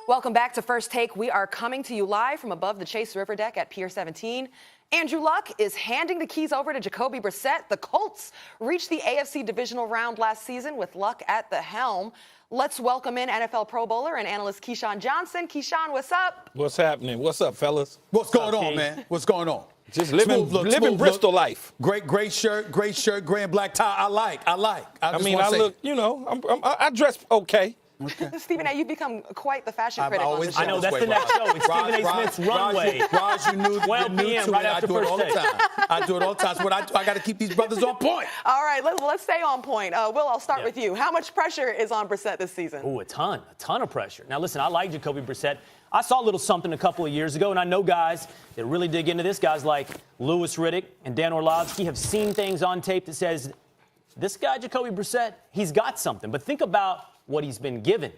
Welcome back to First Take. We are coming to you live from above the Chase River deck at Pier 17. Andrew Luck is handing the keys over to Jacoby Brissett. The Colts reached the AFC divisional round last season with Luck at the helm. Let's welcome in NFL Pro Bowler and analyst Keyshawn Johnson. Keyshawn, what's up? What's happening? What's up, fellas? What's going on, man? What's going on? Just living Bristol life. Great shirt, gray and black tie. I like. I look, I dress okay. Stephen A., you've become quite the fashion critic on the show. I know, that's the next show. It's Stephen A. Smith's Runway. Raj, you knew 12 p.m. right after First Take. I do it all the time. I got to keep these brothers on point. All right, let's stay on point. Will, I'll start with you. How much pressure is on Brissett this season? Ooh, a ton of pressure. Now, listen, I like Jacoby Brissett. I saw a little something a couple of years ago, and I know guys that really dig into this. Guys like Louis Riddick and Dan Orlovsky have seen things on tape that says, this guy, Jacoby Brissett, he's got something. But think about what he's been given.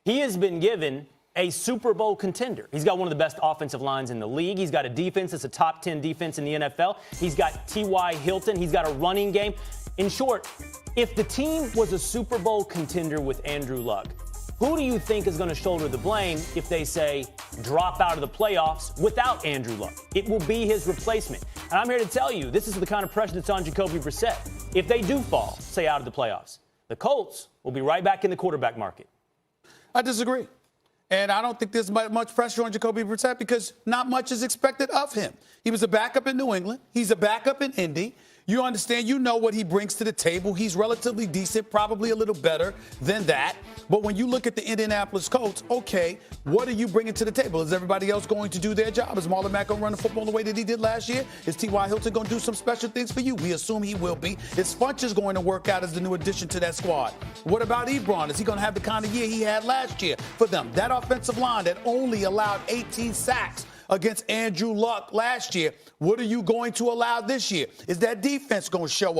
He has been given a Super Bowl contender. He's got one of the best offensive lines in the league. He's got a defense that's a top 10 defense in the NFL. He's got T.Y. Hilton. He's got a running game. In short, if the team was a Super Bowl contender with Andrew Luck, who do you think is going to shoulder the blame if they say drop out of the playoffs without Andrew Luck? It will be his replacement. And I'm here to tell you, this is the kind of pressure that's on Jacoby Brissett. If they do fall, say, out of the playoffs, the Colts will be right back in the quarterback market. I disagree. And I don't think there's much pressure on Jacoby Brissett because not much is expected of him. He was a backup in New England. He's a backup in Indy. You understand, you know what he brings to the table. He's relatively decent, probably a little better than that. But when you look at the Indianapolis Colts, okay, what are you bringing to the table? Is everybody else going to do their job? Is Marlon Mack going to run the football the way that he did last year? Is T.Y. Hilton going to do some special things for you? We assume he will be. Is Funches going to work out as the new addition to that squad? What about Ebron? Is he going to have the kind of year he had last year for them? That offensive line that only allowed 18 sacks against Andrew Luck last year, what are you going to allow this year? Is that defense going to show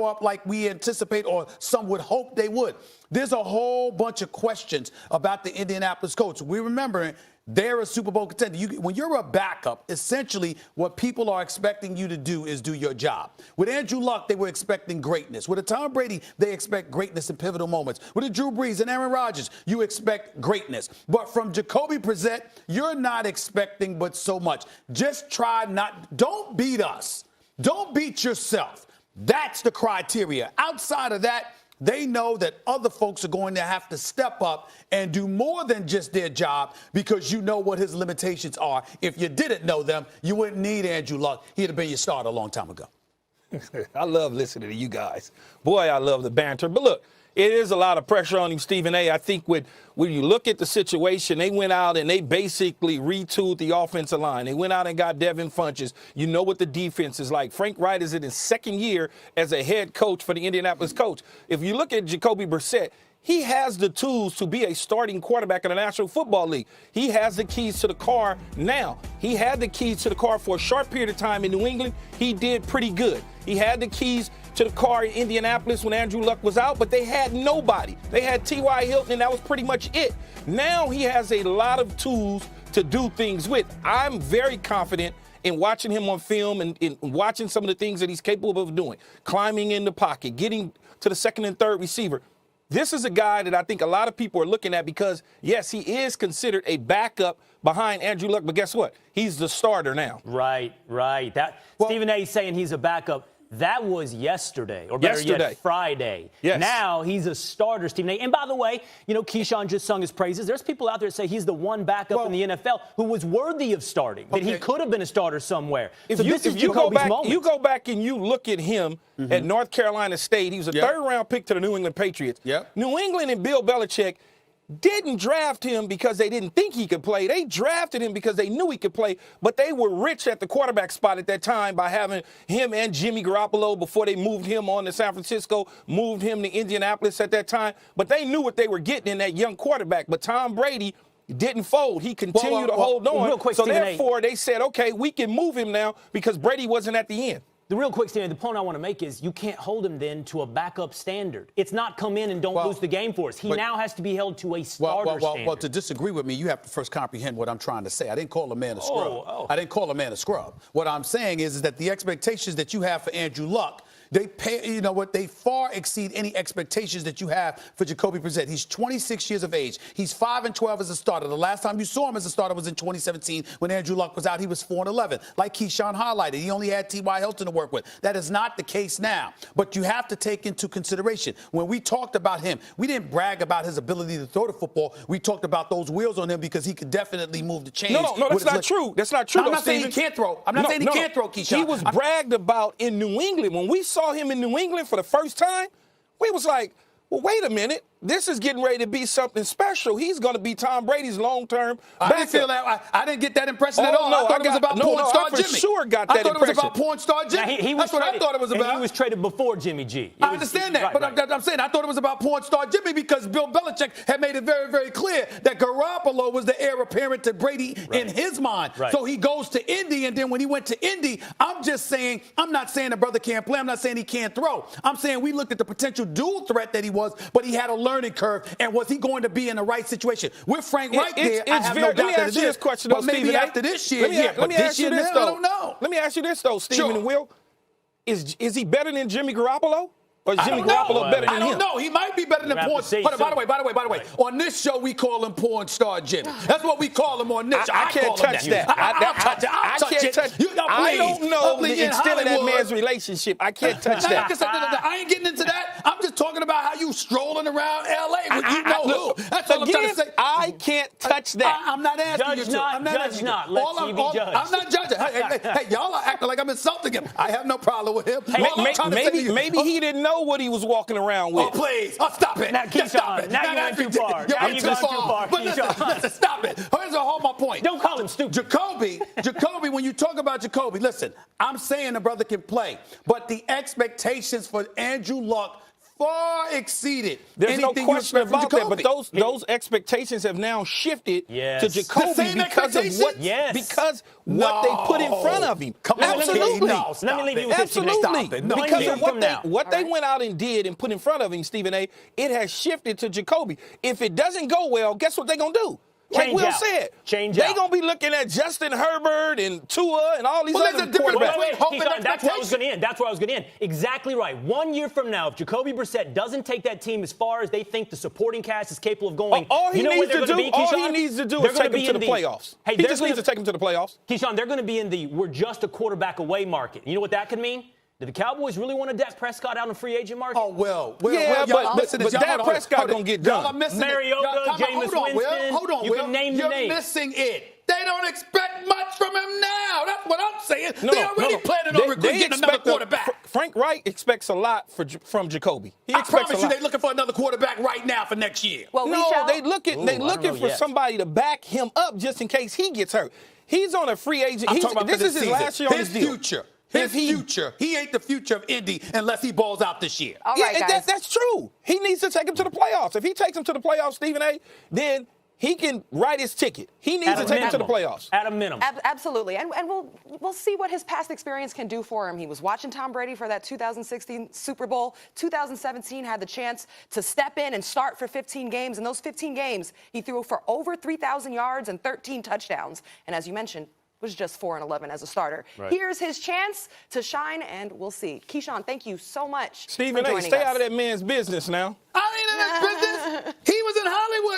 up like we anticipate or some would hope they would? There's a whole bunch of questions about the Indianapolis Colts. We remember they're a Super Bowl contender. When you're a backup, essentially what people are expecting you to do is do your job. With Andrew Luck, they were expecting greatness. With a Tom Brady, they expect greatness in pivotal moments. With a Drew Brees and Aaron Rodgers, you expect greatness. But from Jacoby Brissett, you're not expecting but so much. Just don't beat us. Don't beat yourself. That's the criteria. Outside of that, they know that other folks are going to have to step up and do more than just their job because you know what his limitations are. If you didn't know them, you wouldn't need Andrew Luck. He'd have been your starter a long time ago. I love listening to you guys. Boy, I love the banter. But look, it is a lot of pressure on him, Stephen A. I think when you look at the situation, they went out and they basically retooled the offensive line. They went out and got Devin Funches. You know what the defense is like. Frank Wright is in his second year as a head coach for the Indianapolis Colts. If you look at Jacoby Brissett, he has the tools to be a starting quarterback in the National Football League. He has the keys to the car now. He had the keys to the car for a short period of time in New England. He did pretty good. He had the keys to the car in Indianapolis when Andrew Luck was out, but they had nobody. They had T.Y. Hilton, and that was pretty much it. Now he has a lot of tools to do things with. I'm very confident in watching him on film and in watching some of the things that he's capable of doing, climbing in the pocket, getting to the second and third receiver. This is a guy that I think a lot of people are looking at because, yes, he is considered a backup behind Andrew Luck, but guess what? He's the starter now. Right. Stephen A. saying he's a backup. That was yesterday, or better yet, Friday. Yes. Now he's a starter, Stephen A. And by the way, Keyshawn just sung his praises. There's people out there that say he's the one backup in the NFL who was worthy of starting, that he could have been a starter somewhere. If you go back and you look at him at North Carolina State, he was a third-round pick to the New England Patriots. New England and Bill Belichick didn't draft him because they didn't think he could play. They drafted him because they knew he could play, but they were rich at the quarterback spot at that time by having him and Jimmy Garoppolo before they moved him on to San Francisco, moved him to Indianapolis at that time. But they knew what they were getting in that young quarterback. But Tom Brady didn't fold. He continued to hold on. Real quick, so Stephen therefore, they said, okay, we can move him now because Brady wasn't at the end. The real quick, Stephen, the point I want to make is you can't hold him then to a backup standard. It's not come in and don't lose the game for us. He now has to be held to a starter standard. Well, to disagree with me, you have to first comprehend what I'm trying to say. I didn't call a man a scrub. I didn't call a man a scrub. What I'm saying is that the expectations that you have for Andrew Luck, They far exceed any expectations that you have for Jacoby Brissett. He's 26 years of age. He's 5-12 as a starter. The last time you saw him as a starter was in 2017 when Andrew Luck was out. He was 4-11. Like Keyshawn highlighted, he only had T.Y. Hilton to work with. That is not the case now. But you have to take into consideration, when we talked about him, we didn't brag about his ability to throw the football. We talked about those wheels on him because he could definitely move the chains. No, that's not true. That's not true. I'm not saying he can't throw. I'm not saying he can't throw, Keyshawn. He was bragged about in New England. When we saw him in New England for the first time, we was like, well, wait a minute. This is getting ready to be something special. He's going to be Tom Brady's long-term backup. I didn't feel that. I didn't get that impression at all. No, I thought it was about porn star Jimmy. I for sure got that impression. I thought it was about porn star Jimmy. That's what I thought it was about. And he was traded before Jimmy G. I understand that, but I'm saying I thought it was about porn star Jimmy because Bill Belichick had made it very, very clear that Garoppolo was the heir apparent to Brady in his mind. So he goes to Indy, and then when he went to Indy, I'm not saying the brother can't play. I'm not saying he can't throw. I'm saying we looked at the potential dual threat that he was, but he had a learning curve. And was he going to be in the right situation? With Frank Reich there, I have no doubt that it is. But maybe after this year, let me ask you this, though. I don't know. Let me ask you this, though, Stephen and Will. Is he better than Jimmy Garoppolo? Or is Jimmy Garoppolo better than him? I don't know. He might be better than porn. By the way, on this show, we call him porn star Jimmy. That's what we call him on this show. I can't touch that. I can't touch it. I don't know the extent of that man's relationship. I can't touch that. I ain't getting into that. I'm just talking about how you strolling around L.A. with you know who. That's all I'm trying to say. I can't touch that. I'm not asking you to. I'm not judge not. Let TV judge. I'm not judging. Hey, y'all are acting like I'm insulting him. I have no problem with him. Maybe he didn't know what he was walking around with. Oh, please. Oh, stop it. Now, Keyshawn, now you went too far. Now you gone too far, But listen, stop it. Here's the whole my point. Don't call him stupid. Jacoby, when you talk about Jacoby, listen, I'm saying the brother can play, but the expectations for Andrew Luck far exceeded. There's no question about that, but those expectations have now shifted to Jacoby because of what they put in front of him. Absolutely. Let me leave you with this. Absolutely. Because of what they went out and did and put in front of him, Stephen A., it has shifted to Jacoby. If it doesn't go well, guess what they're going to do? Like Will said, they're going to be looking at Justin Herbert and Tua and all these other quarterbacks. That's where I was going to end. Exactly right. 1 year from now, if Jacoby Brissett doesn't take that team as far as they think the supporting cast is capable of going, all he needs to do is take them to the playoffs. He just needs to take them to the playoffs. Keyshawn, they're going to be in the we're just a quarterback away market. You know what that could mean? Do the Cowboys really want a Dak Prescott out in the free agent market? Oh, well, but Dak Prescott going to get done. Mariota, Jameis Winston. Hold on, you can name the names. You're missing it. They don't expect much from him now. That's what I'm saying. They already planning on getting another quarterback. Frank Reich expects a lot from Jacoby. I promise you they're looking for another quarterback right now for next year. Well, they looking for somebody to back him up just in case he gets hurt. He's on a free agent. This is his last year on his deal. His future. He ain't the future of Indy unless he balls out this year. All right, guys. That's true. He needs to take him to the playoffs. If he takes him to the playoffs, Stephen A., then he can write his ticket. He needs to take him to the playoffs. At a minimum. Absolutely. And we'll see what his past experience can do for him. He was watching Tom Brady for that 2016 Super Bowl. 2017 had the chance to step in and start for 15 games. In those 15 games, he threw for over 3,000 yards and 13 touchdowns. And as you mentioned, was just 4-11 as a starter. Right. Here's his chance to shine, and we'll see. Keyshawn, thank you so much. Stephen A., stay out of that man's business now. I ain't in his business. He was in Hollywood.